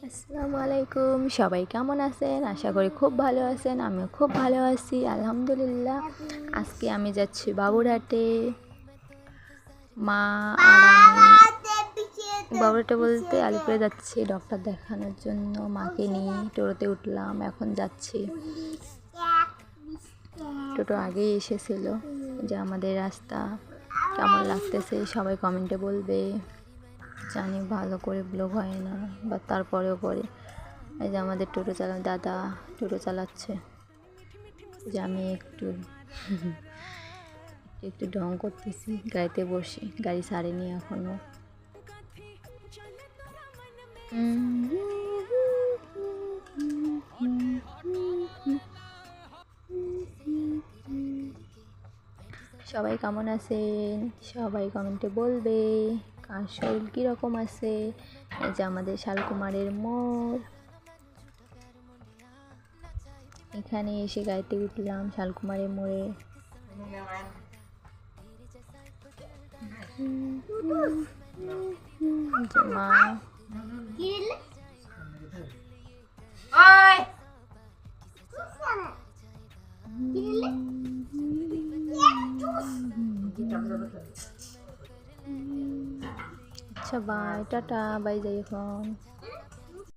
আসসালামু আলাইকুম, সবাই কেমন আছেন? আশা করি খুব ভালো আছেন। আমিও খুব ভালো আছি, আলহামদুলিল্লাহ। আজকে আমি যাচ্ছি বাবুরহাটে। মা আর আমি বাবুরহাটে বলতে আলিপুরে যাচ্ছি ডক্টর দেখানোর জন্য। মাকে নিয়ে টোটোতে উঠলাম, এখন যাচ্ছি। টোটো আগেই এসেছিল। যে আমাদের রাস্তা কেমন লাগতেছে সবাই কমেন্টে বলবে। জানি ভালো করে ব্লগ হয় না, বা তারপরেও করে। এই যে আমাদের টোটো দাদা টোটো চালাচ্ছে। যে আমি একটু একটু ঢং করতেছি, গাড়িতে বসে। গাড়ি ছাড়েনি এখনো। সবাই কেমন আছেন? সবাই কমেন্টে বলবে কার শরীর কীরকম আছে। এই যে আমাদের শালকুমারের মোড়। এখানে এসে গাড়িতে উঠলাম শালকুমারের মোড়ে। মা আচ্ছা, বাই, টাটা, বাই, যাই এখন।